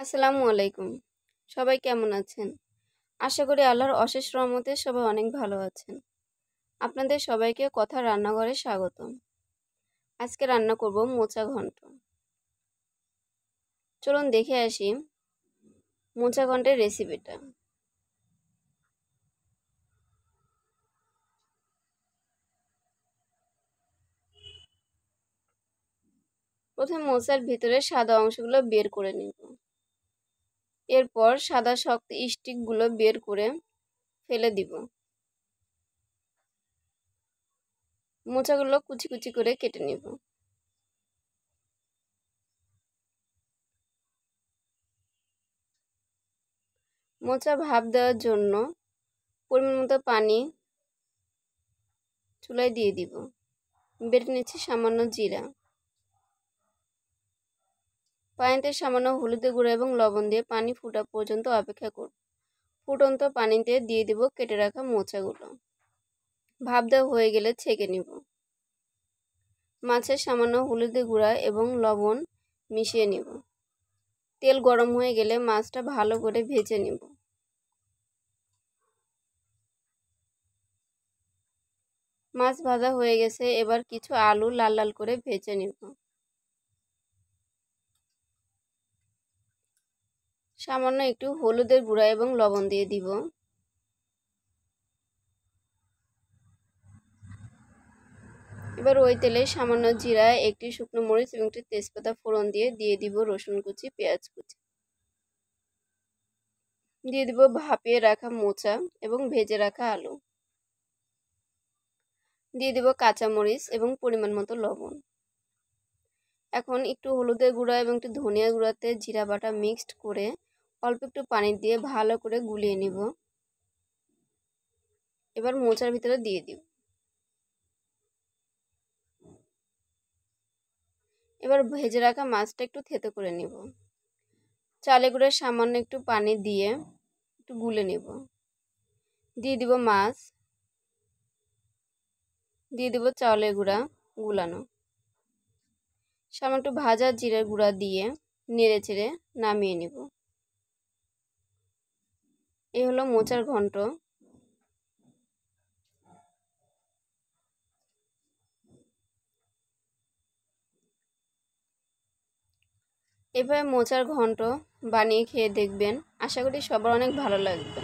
আসসালামু আলাইকুম। সবাই কেমন আছেন? আশা করি আল্লাহর অশেষ রহমতে সবাই অনেক ভালো আছেন। আপনাদের সবাইকে কথার রান্নাঘরে স্বাগতম। আজকে রান্না করব মোচা ঘন্ট। চলুন দেখে আসি মোচা ঘন্টের রেসিপিটা। প্রথমে মোচার ভিতরে সাদা অংশগুলো বের করে নিব। এরপর সাদা শক্ত স্টিকগুলো বের করে ফেলে দিব। মোচাগুলো কুচি কুচি করে কেটে নিব। মোচা ভাপ দেওয়ার জন্য পরিমাণ মতো পানি চুলায় দিয়ে দিব। বেটে নিচ্ছি সামান্য জিরা। পানিতে সামান্য হলুদের গুঁড়ো এবং লবণ দিয়ে পানি ফোটা পর্যন্ত অপেক্ষা করব। ফুটন্ত পানিতে দিয়ে দিব কেটে রাখা মোচাগুলো। ভাপ দেওয়া হয়ে গেলে ছেঁকে নিব। মাছের সামান্য হলুদের গুঁড়া এবং লবণ মিশিয়ে নিব। তেল গরম হয়ে গেলে মাছটা ভালো করে ভেজে নিব। মাছ ভাজা হয়ে গেছে, এবার কিছু আলু লাল লাল করে ভেজে নিব। সামান্য একটু হলুদের গুঁড়া এবং লবণ দিয়ে দিব। এবার ওই তেলে সামান্য জিরা, একটি শুকনো মরিচ এবং একটি তেজপাতা ফোড়ন দিয়ে দিব রসুন কুচি, পেঁয়াজ কুচি। দিয়ে দিব ভাপিয়ে রাখা মোচা এবং ভেজে রাখা আলু। দিয়ে দিব কাঁচামরিচ এবং পরিমাণ মতো লবণ। এখন একটু হলুদের গুঁড়া এবং একটু ধনিয়া গুঁড়াতে জিরা বাটা মিক্সড করে অল্প একটু পানি দিয়ে ভালো করে গুলিয়ে নিব। এবার মোচার ভিতরে দিয়ে দিব। এবার ভেজে রাখা মাছটা একটু থেতো করে নিব। চালে গুঁড়ে সামান্য একটু পানি দিয়ে একটু গুলে নিব। দিয়ে দিব মাছ, দিয়ে দিব চাউলের গুঁড়া গুলানো, সামান্য একটু ভাজা জিরার গুঁড়া দিয়ে নেড়ে চেড়ে নামিয়ে নিব। এই হলো মোচার ঘন্ট। এভাবে মোচার ঘন্ট বানিয়ে খেয়ে দেখবেন, আশা করি সবার অনেক ভালো লাগবে।